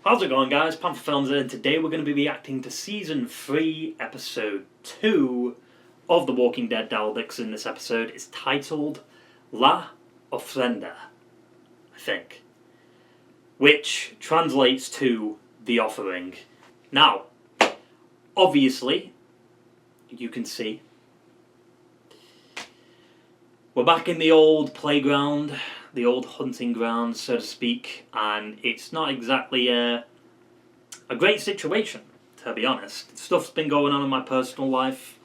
How's it going, guys? Panther Films here, and today we're going to be reacting to Season 3, Episode 2 of The Walking Dead, Daryl Dixon. This episode is titled La Ofrenda, I think, which translates to The Offering. Now, obviously, you can see, we're back in the old playground, the old hunting ground, so to speak, and it's not exactly a great situation, to be honest. Stuff's been going on in my personal life,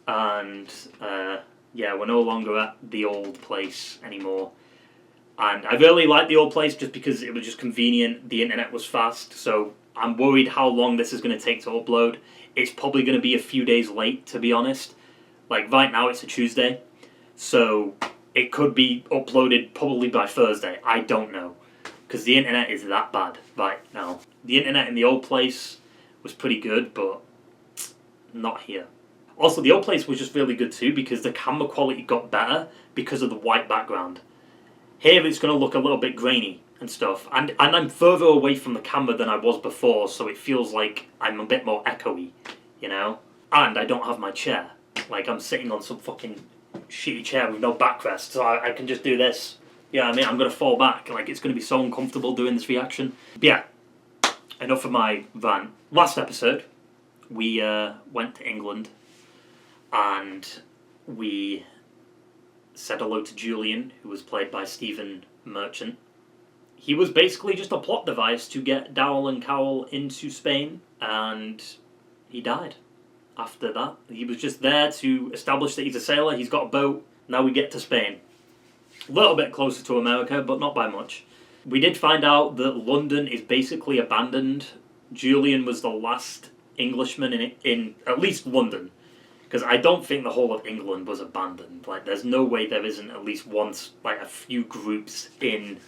and yeah, we're no longer at the old place anymore. And I really like the old place just because it was just convenient, the internet was fast, so I'm worried how long this is going to take to upload. It's probably going to be a few days late, to be honest. Like, right now it's a Tuesday, so it could be uploaded probably by Thursday. I don't know, because the internet is that bad right now. The internet in the old place was pretty good, but not here. Also, the old place was just really good too because the camera quality got better because of the white background. Here it's going to look a little bit grainy and stuff, and I'm further away from the camera than I was before, so it feels like I'm a bit more echoey, you know? And I don't have my chair. Like, I'm sitting on some fucking shitty chair with no backrest, so I can just do this. Yeah, I mean, I'm going to fall back. Like, it's going to be so uncomfortable doing this reaction. But yeah, enough of my rant. Last episode, we went to England, and we said hello to Julian, who was played by Stephen Merchant. He was basically just a plot device to get Daryl and Carol into Spain, and he died after that. He was just there to establish that he's a sailor, he's got a boat, now we get to Spain. A little bit closer to America, but not by much. We did find out that London is basically abandoned. Julian was the last Englishman in at least London, because I don't think the whole of England was abandoned. Like, there's no way there isn't at least once, like, a few groups in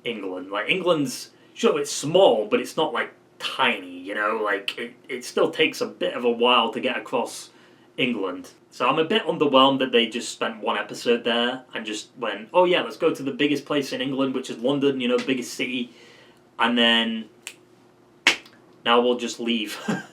England. Like, England's, sure, it's small, but it's not, like, tiny, you know? Like, it still takes a bit of a while to get across England. So I'm a bit underwhelmed that they just spent one episode there and just went, oh yeah, let's go to the biggest place in England, which is London, you know, the biggest city, and then now we'll just leave. I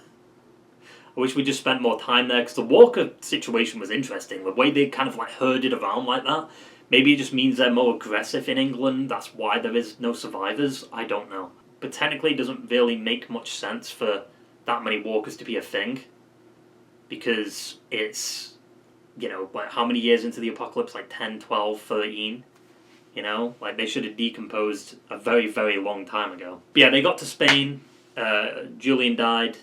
wish we just spent more time there, because the Walker situation was interesting. The way they kind of like herded around like that. Maybe it just means they're more aggressive in England. That's why there is no survivors. I don't know. But technically it doesn't really make much sense for that many Walkers to be a thing. Because it's, you know, like how many years into the apocalypse? Like 10, 12, 13? You know? Like they should have decomposed a very, very long time ago. But yeah, they got to Spain. Julian died.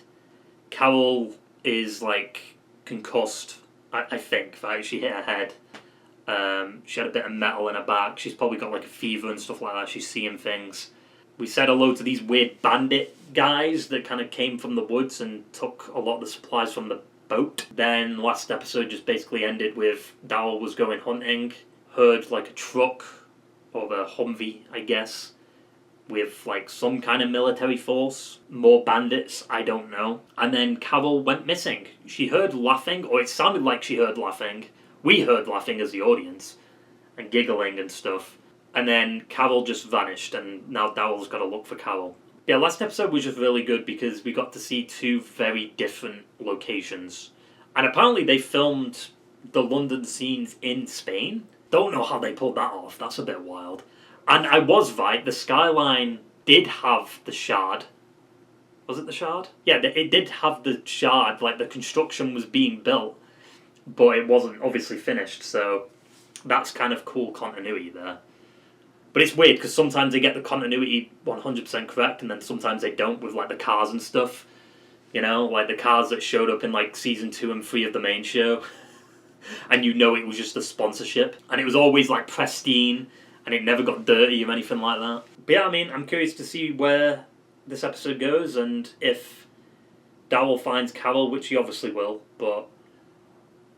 Carol is like concussed, I think, right? She hit her head. She had a bit of metal in her back. She's probably got like a fever and stuff like that. She's seeing things. We said hello to these weird bandit guys that kind of came from the woods and took a lot of the supplies from the boat. Then last episode just basically ended with Daryl was going hunting, heard like a truck or a Humvee, I guess, with like some kind of military force, more bandits, I don't know. And then Carol went missing. She heard laughing, or it sounded like she heard laughing. We heard laughing as the audience, and giggling and stuff. And then Carol just vanished, and now Daryl's got to look for Carol. Yeah, last episode was just really good because we got to see two very different locations. And apparently they filmed the London scenes in Spain. Don't know how they pulled that off, that's a bit wild. And I was right, the skyline did have the shard. Was it the shard? Yeah, it did have the shard, like the construction was being built, but it wasn't obviously finished, so that's kind of cool continuity there. But it's weird, because sometimes they get the continuity 100% correct, and then sometimes they don't with like the cars and stuff. You know, like the cars that showed up in like season 2 and 3 of the main show. And you know it was just a sponsorship. And it was always like pristine, and it never got dirty or anything like that. But yeah, I mean, I'm curious to see where this episode goes, and if Daryl finds Carol, which he obviously will, but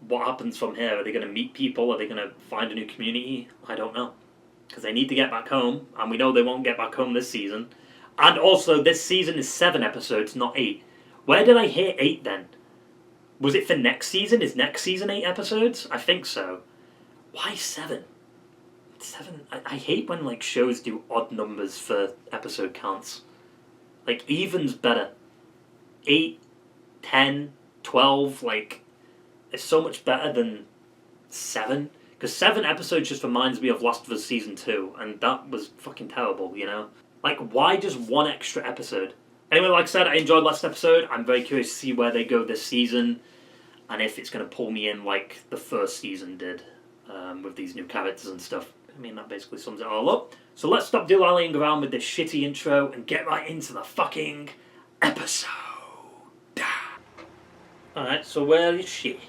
what happens from here? Are they going to meet people? Are they going to find a new community? I don't know. Because they need to get back home, and we know they won't get back home this season. And also, this season is 7 episodes, not 8. Where did I hear 8 then? Was it for next season? Is next season 8 episodes? I think so. Why 7? 7. I hate when like shows do odd numbers for episode counts. Like, even's better. 8, 10, 12, like, it's so much better than 7. Because 7 episodes just reminds me of Last of Us Season 2, and that was fucking terrible, you know? Like, why just 1 extra episode? Anyway, like I said, I enjoyed last episode. I'm very curious to see where they go this season, and if it's going to pull me in like the first season did, with these new characters and stuff. I mean, that basically sums it all up. So let's stop dilly-dallying around with this shitty intro and get right into the fucking episode. Alright, so where is she?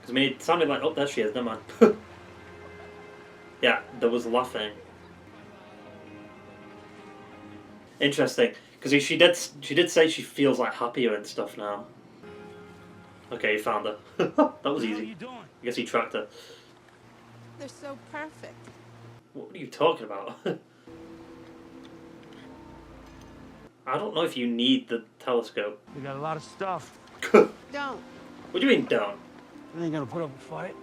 Because I mean, it sounded like, oh, there she is, never mind. Yeah, there was laughing. Interesting, because she did say she feels like happier and stuff now. Okay, he found her. That was easy. I guess he tracked her. They're so perfect. What are you talking about? I don't know if you need the telescope. We got a lot of stuff. Don't. What do you mean, don't? I ain't gonna put up a fight.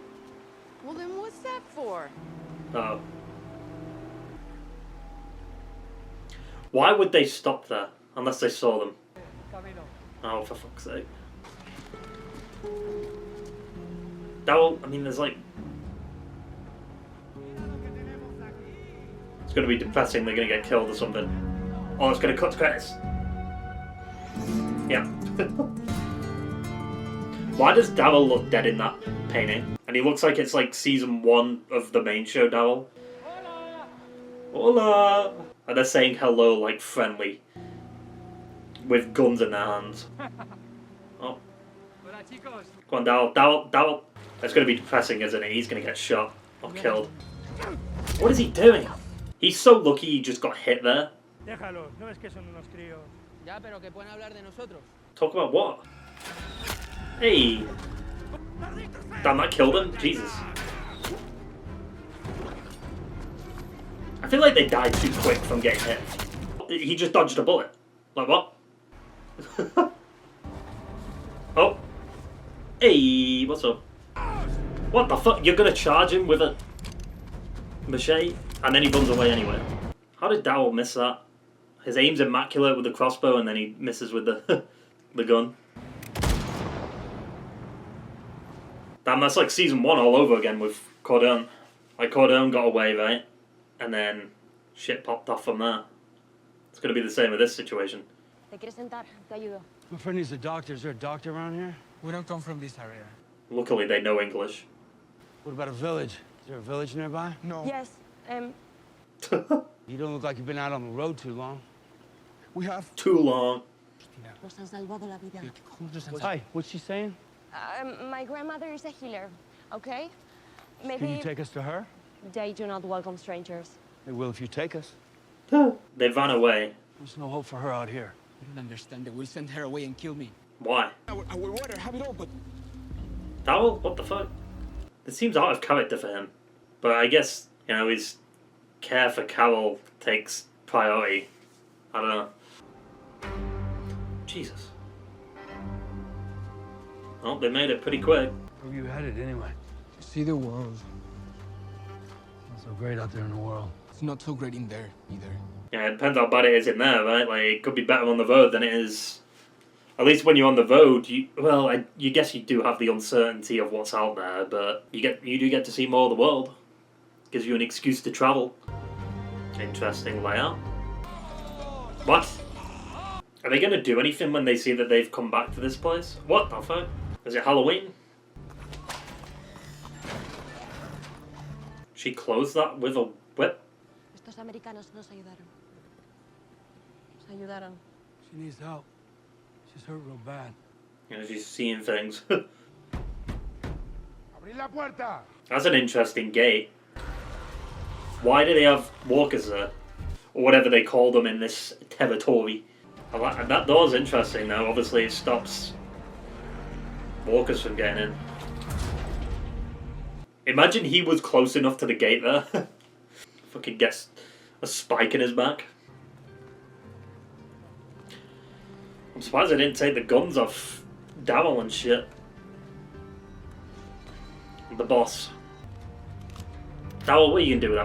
Well, then what's that for? Oh. Why would they stop there? Unless they saw them. Oh, for fuck's sake. Daryl, I mean, there's like... It's going to be depressing, they're going to get killed or something. Oh, it's going to cut to credits. Yeah. Why does Daryl look dead in that painting? And he looks like it's like season 1 of the main show, Daryl. Hola! And they're saying hello like friendly. With guns in their hands. Oh. Come on, Daryl. That's going to be depressing, isn't it? He's going to get shot or killed. What is he doing? He's so lucky he just got hit there. Talk about what? Hey! Damn, that killed him? Jesus. I feel like they died too quick from getting hit. He just dodged a bullet. Like what? Oh. Hey, what's up? What the fuck? You're gonna charge him with a machete? And then he runs away anyway. How did Daryl miss that? His aim's immaculate with the crossbow and then he misses with the the gun. Damn, that's like season 1 all over again with Cordon. Like, Cordon got away, right? And then shit popped off from there. It's gonna be the same with this situation. My friend needs a doctor. Is there a doctor around here? We don't come from this area. Luckily, they know English. What about a village? Is there a village nearby? No. Yes. You don't look like you've been out on the road too long. We have... Too long. Hi, what's she saying? My grandmother is a healer, okay? Can you take us to her? They do not welcome strangers. They will if you take us. They ran away. There's no hope for her out here. You don't understand. They will send her away and kill me. Why? I will rather have it all, but... Daryl? What the fuck? It seems out of character for him. But I guess, you know, his care for Carol takes priority. I don't know. Jesus. Oh, they made it pretty quick. Where are you headed anyway? See the world. Not so great out there in the world. It's not so great in there, either. Yeah, it depends how bad it is in there, right? Like, it could be better on the road than it is... At least when you're on the road, you guess you do have the uncertainty of what's out there, but you do get to see more of the world. Gives you an excuse to travel. Interesting layout. What? Are they going to do anything when they see that they've come back to this place? What the fuck? Is it Halloween? She closed that with a whip? Estos americanos nos ayudaron. She needs help. She's hurt real bad. You know, she's seeing things. Abrir la puerta! That's an interesting gate. Why do they have walkers there? Or whatever they call them in this territory. And that door's interesting though. Obviously it stops walkers from getting in. Imagine he was close enough to the gate there. Fucking gets a spike in his back. I'm surprised they didn't take the guns off Daryl and shit. The boss. Daryl, what are you gonna do with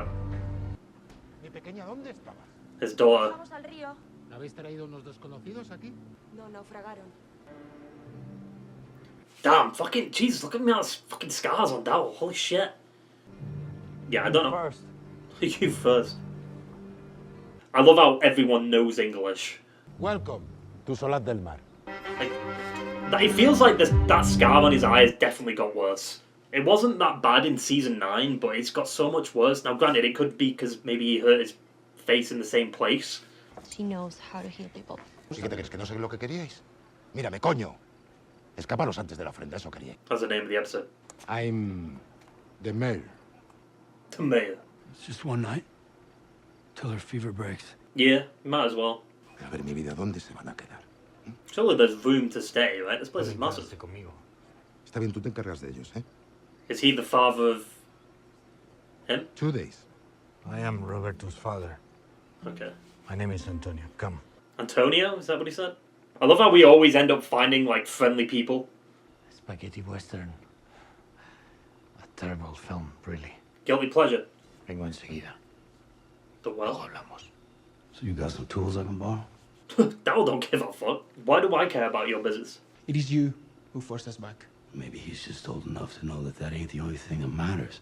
Pequeña, ¿dónde estabas? His daughter. Vamos al río. ¿Habéis traído unos desconocidos aquí? No, naufragaron. Damn, fucking Jesus! Look at me, those fucking scars on Daryl. Holy shit. Yeah, I don't know. First. You first. I love how everyone knows English. Welcome to Solat del Mar. Like, that it feels like that scar on his eye has definitely got worse. It wasn't that bad in season 9, but it's got so much worse. Now, granted, it could be because maybe he hurt his face in the same place. She knows how to heal people. ¿Sí que te crees que no sé lo que queríais? Mírame, coño. Escaparos antes de la ofrenda, eso queríais. That's the name of the episode. I'm the mayor. The mayor. It's just one night. Till her fever breaks. Yeah, might as well. A ver, mi vida, ¿dónde se van a quedar? Surely there's room to stay, right? This place is massive. Está bien, tú te encargas de ellos, ¿eh? Is he the father of him? 2 days. I am Roberto's father. Okay. My name is Antonio. Come. Antonio? Is that what he said? I love how we always end up finding, like, friendly people. Spaghetti Western. A terrible film, really. Guilty pleasure. Vengo enseguida. The Luego well. hablamos. So you got some tools I can borrow? Daryl don't give a fuck. Why do I care about your business? It is you who forced us back. Maybe he's just old enough to know that that ain't the only thing that matters.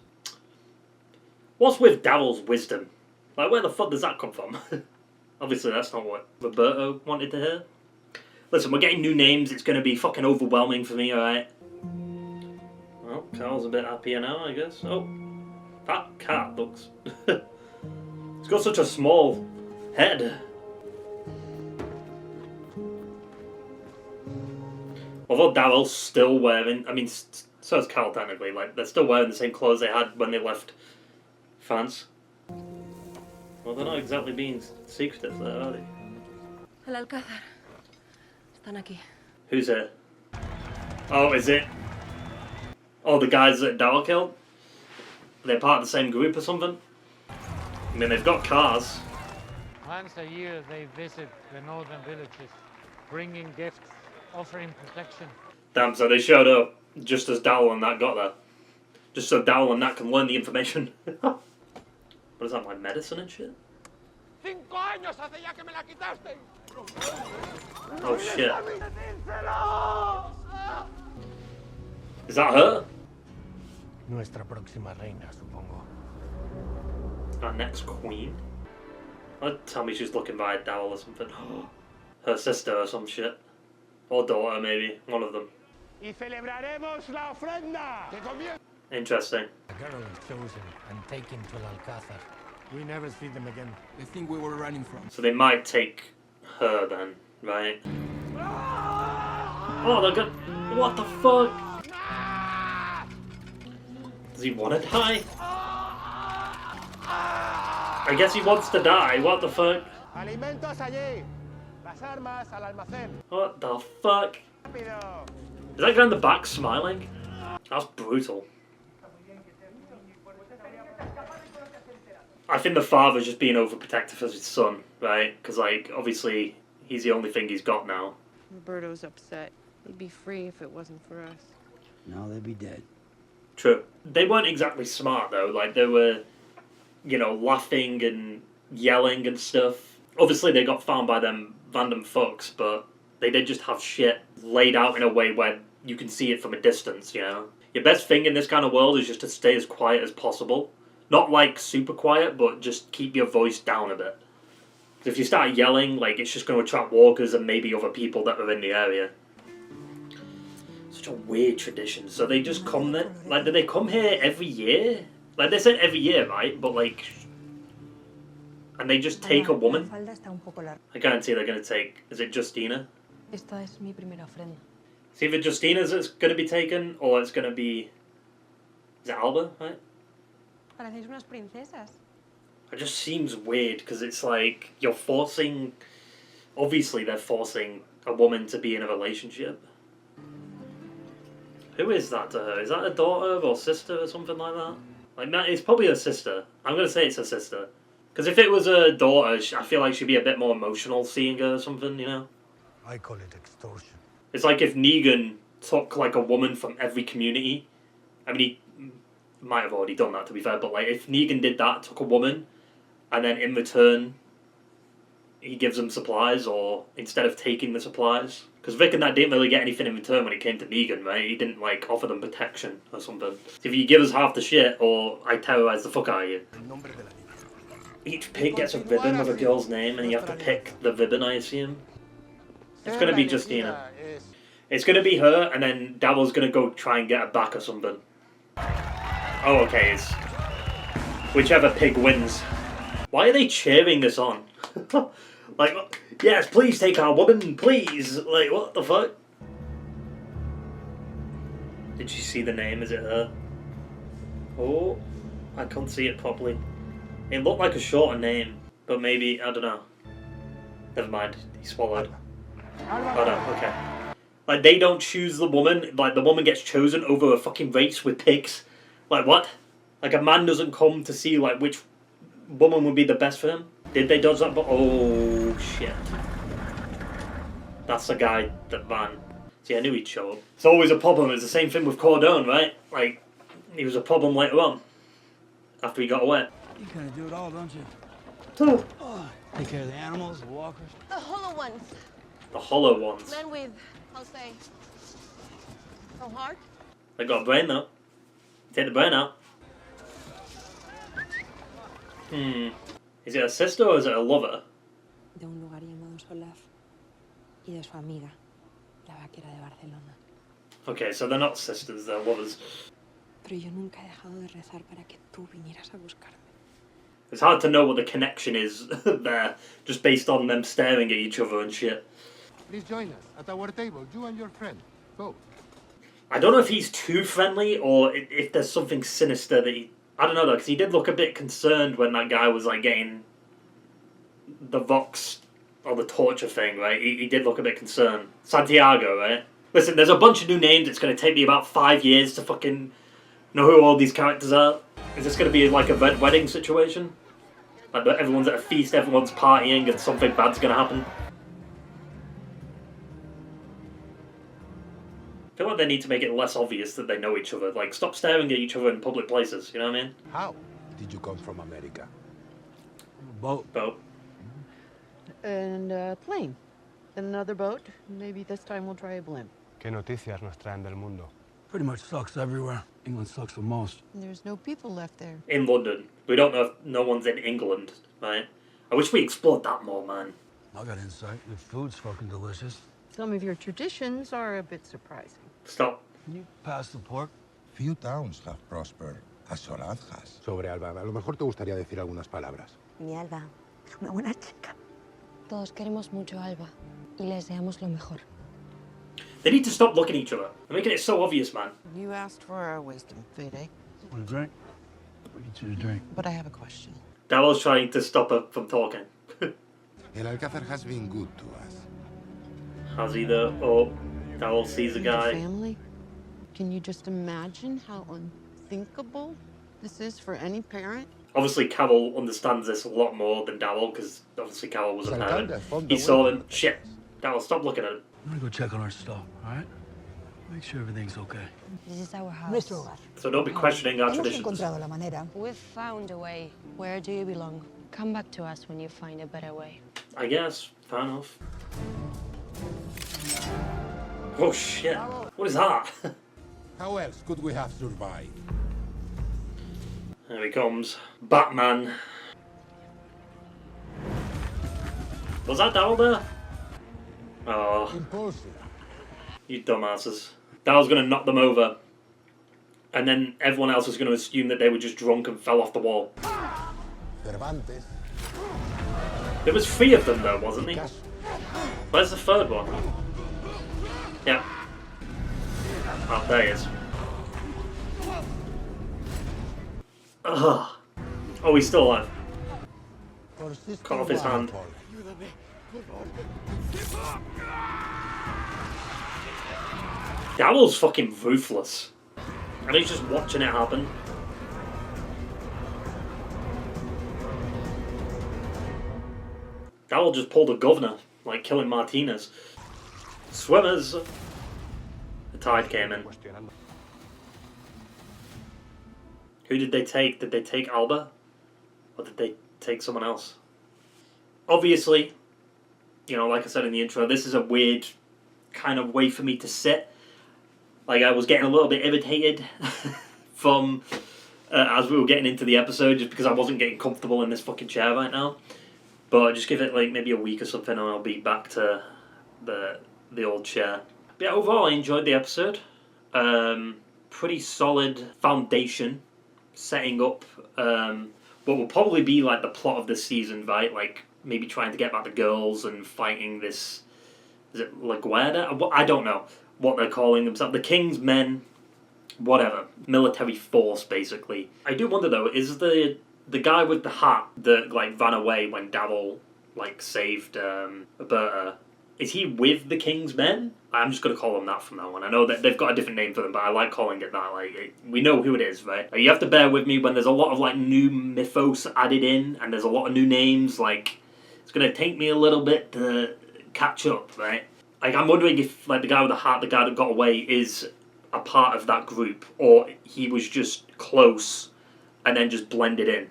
What's with Daryl's wisdom? Like, where the fuck does that come from? Obviously, that's not what Roberto wanted to hear. Listen, we're getting new names. It's going to be fucking overwhelming for me, alright? Well, Carl's a bit happier now, I guess. Oh, that cat looks... It's got such a small head. Although Daryl's still wearing... I mean, so is Carl, technically. Like, they're still wearing the same clothes they had when they left France. Well, they're not exactly being secretive there, are they? El Alcázar. Están aquí. Who's here? Oh, is it? Oh, the guys that Daryl killed? They're part of the same group or something? I mean, they've got cars. Once a year they visit the northern villages, bringing gifts, offering protection. Damn, so they showed up just as Daryl and that got there. Just so Daryl and that can learn the information. What is that, like medicine and shit? 5 años hace ya que me la quitaste. Oh shit. Is that her? Nuestra próxima reina, supongo. Our next queen? Don't tell me she's looking by Daryl or something. Her sister or some shit. Or daughter, maybe. One of them. Y celebraremos la ofrenda. Que comienza. Interesting. A girl is chosen and taken to El Alcázar. We never see them again. The thing we were running from. So they might take her then, right? Oh, they're good. What the fuck? Does he want to die? I guess he wants to die. What the fuck? Alimentos allí. Las armas al almacén. What the fuck? Rápido. Is that guy in the back smiling? That's brutal. I think the father's just being overprotective of his son, right? Because, like, obviously, he's the only thing he's got now. Roberto's upset. He'd be free if it wasn't for us. Now they'd be dead. True. They weren't exactly smart, though. Like, they were, you know, laughing and yelling and stuff. Obviously, they got found by them random fucks, but they did just have shit laid out in a way where you can see it from a distance, you know? Your best thing in this kind of world is just to stay as quiet as possible. Not, like, super quiet, but just keep your voice down a bit. Because if you start yelling, like, it's just going to attract walkers and maybe other people that are in the area. Such a weird tradition. So they just come there? Like, do they come here every year? Like, they said every year, right? But, like... And they just take a woman? I guarantee they're going to take... Is it Justina? Esta es mi primera ofrenda. It's either Justina's that's going to be taken, or it's going to be... Is it Alba, right? Parecéis unas princesas. It just seems weird, because it's like, you're forcing... Obviously, they're forcing a woman to be in a relationship. Who is that to her? Is that a daughter or sister or something like that? Like, that, it's probably her sister. I'm going to say it's her sister. Because if it was a daughter, I feel like she'd be a bit more emotional seeing her or something, you know? I call it extortion. It's like if Negan took, like, a woman from every community. I mean, he might have already done that, to be fair, but, like, if Negan did that, took a woman, and then in return, he gives them supplies, or instead of taking the supplies. Because Vic and that didn't really get anything in return when it came to Negan, right? He didn't, like, offer them protection or something. If you give us half the shit, or I terrorize the fuck out of you. Each pig gets a ribbon with a girl's name, and you have to pick the ribbon, I assume. It's gonna be Justina. It's gonna be her, and then Daryl's gonna go try and get her back or something. Oh, okay, it's whichever pig wins. Why are they cheering this on? Like, yes, please take our woman, please. Like, what the fuck? Did you see the name? Is it her? Oh, I can't see it properly. It looked like a shorter name, but maybe, I don't know. Never mind, he swallowed. Oh no, okay. Like, they don't choose the woman, like, the woman gets chosen over a fucking race with pigs. Like, what? Like, a man doesn't come to see, like, which woman would be the best for him? Did they dodge that? But oh, shit. That's the guy that ran. See, I knew he'd show up. It's always a problem. It's the same thing with Cordone, right? Like, he was a problem later on. After he got away. You kind of do it all, don't you? Oh. Oh, take care of the animals, the walkers. The hollow ones. The hollow ones. Men with, I'll say, no heart. They got a brain, though. Take the brain out. Is it a sister or is it a lover? De un lugar llamado Solaf y de su amiga, la vaquera de Barcelona. Okay, so they're not sisters, they're lovers. Pero yo nunca he dejado de rezar para que tú vinieras a buscarme. It's hard to know what the connection is there, just based on them staring at each other and shit. Please join us at our table, you and your friend. Go. I don't know if he's too friendly or if there's something sinister that he... I don't know though, because he did look a bit concerned when that guy was like getting the Vox or the torture thing, right? He did look a bit concerned. Santiago, right? Listen, there's a bunch of new names. It's going to take me about 5 years to fucking know who all these characters are. Is this going to be like a red wedding situation? Like everyone's at a feast, everyone's partying, and something bad's going to happen? I feel like they need to make it less obvious that they know each other. Like, stop staring at each other in public places, you know what I mean? How did you come from America? Boat. Boat. And a plane. And another boat. Maybe this time we'll try a blimp. ¿Qué noticias nos traen del mundo? Pretty much sucks everywhere. England sucks the most. There's no people left there. In London. We don't know if no one's in England, right? I wish we explored that more, man. I got insight. The food's fucking delicious. Some of your traditions are a bit surprising. Stop. Can you pass the pork? Few towns have prospered as Solaz has. Sobre Alba, a lo mejor te gustaría decir algunas palabras. Mi Alba es una buena chica. Todos queremos mucho a Alba y le deseamos lo mejor. They need to stop looking at each other. They're making it so obvious, man. You asked for our wisdom, Fede. Want a drink? I'll get you a drink. But I have a question. Daryl's trying to stop her from talking. El Alcázar has been good to us. Has he though? Oh, Daryl sees a Your guy. family? Can you just imagine how unthinkable this is for any parent? Obviously, Carol understands this a lot more than Daryl, because obviously Carol was a Pues, parent. alcalde, fondo, He saw bueno. him. Shit. Daryl, stop looking at it. I'm gonna go check on our stuff, all right? Make sure everything's okay. This is our house. Nuestro hogar. So don't be questioning our Hemos traditions. encontrado la manera. We've found a way. Where do you belong? Come back to us when you find a better way. I guess. Fair enough. Oh shit. What is that? How else could we have survived? There he comes. Batman. Was that Daryl there? Oh, Impulsive. you dumbasses. Daryl's gonna knock them over. And then everyone else is gonna assume that they were just drunk and fell off the wall. Cervantes. There was 3 of them though, wasn't there? Where's the third one? Yeah. Oh, there he is. Ugh. Oh, he's still alive. Cut off his hand. Daryl's fucking ruthless. And he's just watching it happen. Daryl just pulled a governor, like killing Martinez. Swimmers! The tide came in. Who did they take? Did they take Alba? Or did they take someone else. Obviously, you know, like I said in the intro, this is a weird kind of way for me to sit. Like, I was getting a little bit irritated from as we were getting into the episode, just because I wasn't getting comfortable in this fucking chair right now. But just give it like maybe a week or something and I'll be back to the old chair. But yeah, overall I enjoyed the episode. Pretty solid foundation setting up what will probably be like the plot of this season, right? Like maybe trying to get back the girls and fighting this, is it LaGuardia? I don't know what they're calling themselves. The King's Men, whatever. Military force, basically. I do wonder though, is the guy with the hat that like ran away when Daryl like saved Roberta, is he with the King's Men? I'm just going to call them that from now on. I know that they've got a different name for them, but I like calling it that. Like, we know who it is, right? Like, you have to bear with me when there's a lot of like new mythos added in, and there's a lot of new names. Like, it's going to take me a little bit to catch up, right? Like, I'm wondering if like the guy with the hat, the guy that got away, is a part of that group, or he was just close and then just blended in.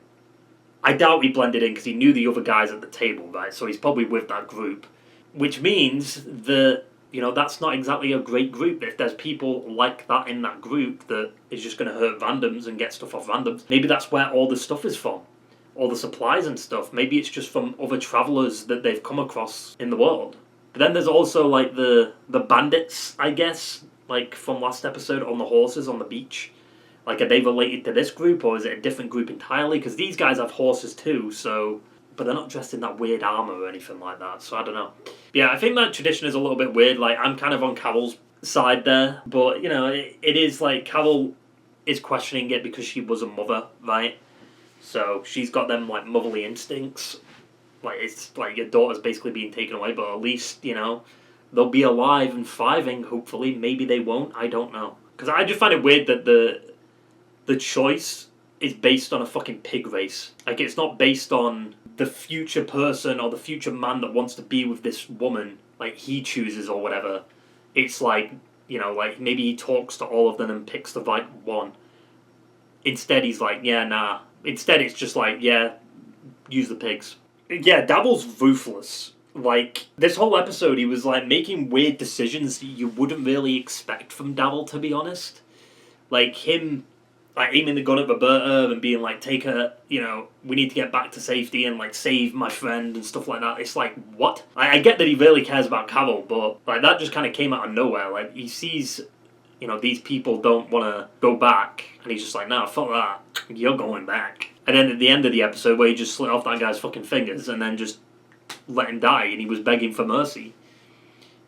I doubt he blended in because he knew the other guys at the table, right? So he's probably with that group. Which means that, you know, that's not exactly a great group. If there's people like that in that group that is just going to hurt randoms and get stuff off randoms, maybe that's where all the stuff is from. All the supplies and stuff. Maybe it's just from other travellers that they've come across in the world. But then there's also, like, the bandits, I guess, like, from last episode on the horses on the beach. Like, are they related to this group, or is it a different group entirely? Because these guys have horses too, so... But they're not dressed in that weird armour or anything like that, so I don't know. Yeah, I think that tradition is a little bit weird. Like, I'm kind of on Carol's side there, but, you know, it is like, Carol is questioning it because she was a mother, right? So she's got them, like, motherly instincts. Like, it's like your daughter's basically being taken away, but at least, you know, they'll be alive and thriving, hopefully. Maybe they won't, I don't know. Because I just find it weird that the choice is based on a fucking pig race. Like, it's not based on the future person or the future man that wants to be with this woman, like, he chooses or whatever. It's like, you know, like, maybe he talks to all of them and picks the right one. Instead, he's like, yeah, nah. Instead, it's just like, yeah, use the pigs. Yeah, Daryl's ruthless. Like, this whole episode, he was, like, making weird decisions that you wouldn't really expect from Daryl, to be honest. Like, him... like, aiming the gun at Roberta and being like, take her, you know, we need to get back to safety and, like, save my friend and stuff like that. It's like, what? I get that he really cares about Carol, but, like, that just kind of came out of nowhere. Like, he sees, you know, these people don't want to go back, and he's just like, no, fuck that. You're going back. And then at the end of the episode, where he just slit off that guy's fucking fingers and then just let him die, and he was begging for mercy.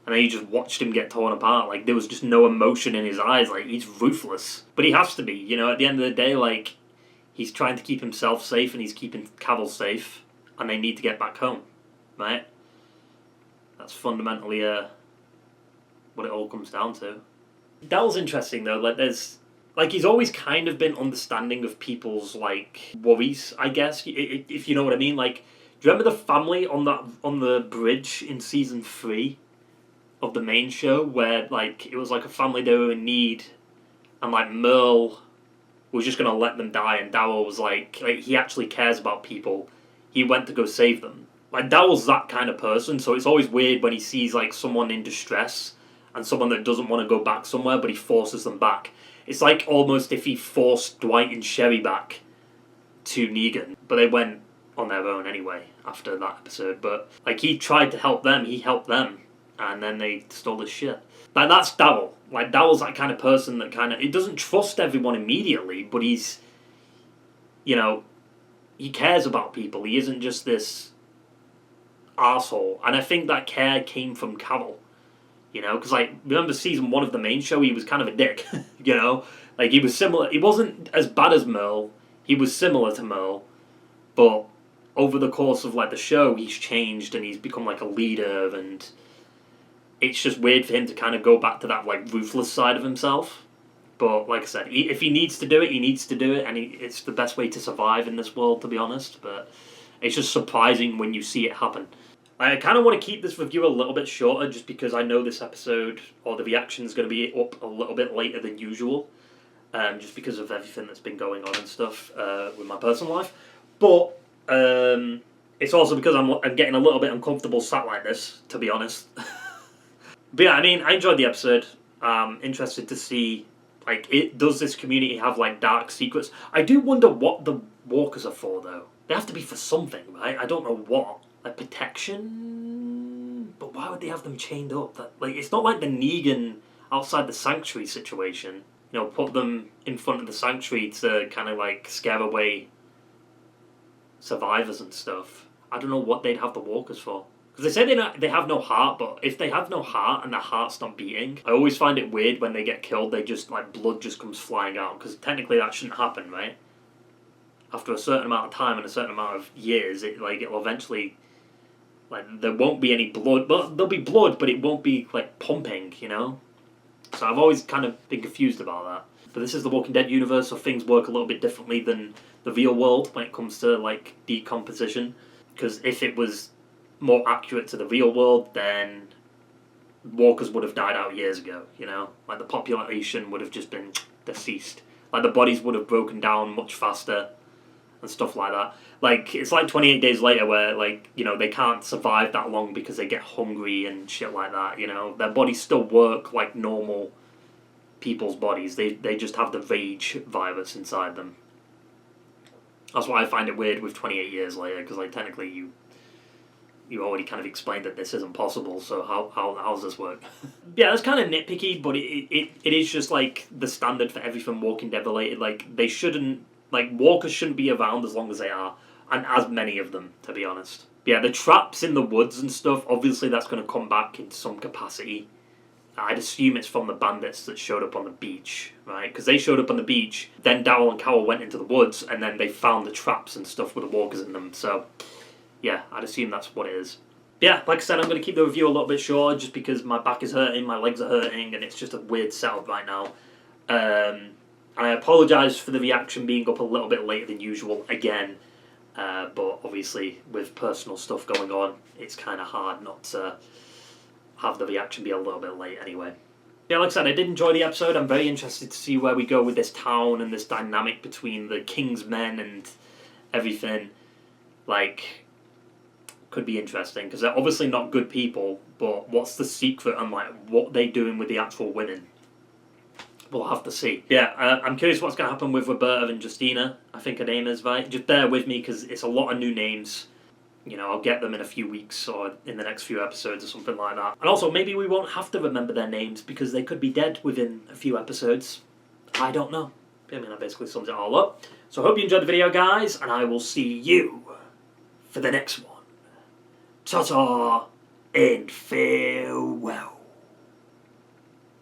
And then you just watched him get torn apart. Like, there was just no emotion in his eyes. Like, he's ruthless. But he has to be, you know, at the end of the day, like, he's trying to keep himself safe and he's keeping Carol safe. And they need to get back home, right? That's fundamentally what it all comes down to. Daryl's interesting, though. Like, there's... like, he's always kind of been understanding of people's, like, worries, I guess, if you know what I mean. Like, do you remember the family on the bridge in season 3? Of the main show, where, like, it was like a family they were in need, and, like, Merle was just gonna let them die, and Daryl was like, he actually cares about people. He went to go save them. Like, Daryl's that kind of person, so it's always weird when he sees, like, someone in distress, and someone that doesn't want to go back somewhere, but he forces them back. It's like almost if he forced Dwight and Sherry back to Negan, but they went on their own anyway, after that episode. But, like, he tried to help them, he helped them. And then they stole his shit. Like, that's Daryl. Like, Daryl's that kind of person that kind of... he doesn't trust everyone immediately, but he's... you know, he cares about people. He isn't just this arsehole. And I think that care came from Carol. You know, because, like, remember season 1 of the main show, he was kind of a dick. You know? Like, he was similar... he wasn't as bad as Merle. He was similar to Merle. But over the course of, like, the show, he's changed and he's become, like, a leader, and... it's just weird for him to kind of go back to that, like, ruthless side of himself. But, like I said, if he needs to do it, he needs to do it, and it's the best way to survive in this world, to be honest. But it's just surprising when you see it happen. I kind of want to keep this review a little bit shorter, just because I know this episode, or the reaction, is going to be up a little bit later than usual. Just because of everything that's been going on and stuff with my personal life. But It's also because I'm getting a little bit uncomfortable sat like this, to be honest. But yeah, I mean, I enjoyed the episode. Interested to see, like, does this community have, like, dark secrets? I do wonder what the walkers are for, though. They have to be for something, right? I don't know what. Like, protection? But why would they have them chained up? Like, it's not like the Negan outside the sanctuary situation. You know, put them in front of the sanctuary to kind of, like, scare away survivors and stuff. I don't know what they'd have the walkers for. Because they say they have no heart, but if they have no heart and their heart's not beating, I always find it weird when they get killed, they just, like, blood just comes flying out. Because technically that shouldn't happen, right? After a certain amount of time and a certain amount of years, it'll eventually, like, there won't be any blood. Well, there'll be blood, but it won't be, like, pumping, you know? So I've always kind of been confused about that. But this is the Walking Dead universe, so things work a little bit differently than the real world when it comes to, like, decomposition. Because if it was more accurate to the real world, then walkers would have died out years ago, you know? Like, the population would have just been deceased. Like, the bodies would have broken down much faster and stuff like that. Like, it's like 28 Days Later where, like, you know, they can't survive that long because they get hungry and shit like that, you know? Their bodies still work like normal people's bodies. They just have the rage virus inside them. That's why I find it weird with 28 Years Later, because, like, technically you already kind of explained that this isn't possible, so how does this work? Yeah, that's kind of nitpicky, but it is just, like, the standard for everything Walking Dead related. Like, they shouldn't, like, walkers shouldn't be around as long as they are, and as many of them, to be honest. Yeah, the traps in the woods and stuff, obviously that's going to come back in some capacity. I'd assume it's from the bandits that showed up on the beach, right? Because they showed up on the beach, then Daryl and Carol went into the woods, and then they found the traps and stuff with the walkers in them, so yeah, I'd assume that's what it is. Yeah, like I said, I'm going to keep the review a little bit short just because my back is hurting, my legs are hurting, and it's just a weird setup right now. I apologise for the reaction being up a little bit later than usual again, but obviously with personal stuff going on, it's kind of hard not to have the reaction be a little bit late anyway. Yeah, like I said, I did enjoy the episode. I'm very interested to see where we go with this town and this dynamic between the King's men and everything. Like, could be interesting, because they're obviously not good people, but what's the secret and, like, what they're doing with the actual women? We'll have to see. Yeah, I'm curious what's going to happen with Roberta and Justina, I think her name is, right? Just bear with me, because it's a lot of new names. You know, I'll get them in a few weeks or in the next few episodes or something like that. And also, maybe we won't have to remember their names because they could be dead within a few episodes. I don't know. I mean, that basically sums it all up. So I hope you enjoyed the video, guys, and I will see you for the next one. Ta-ta and farewell.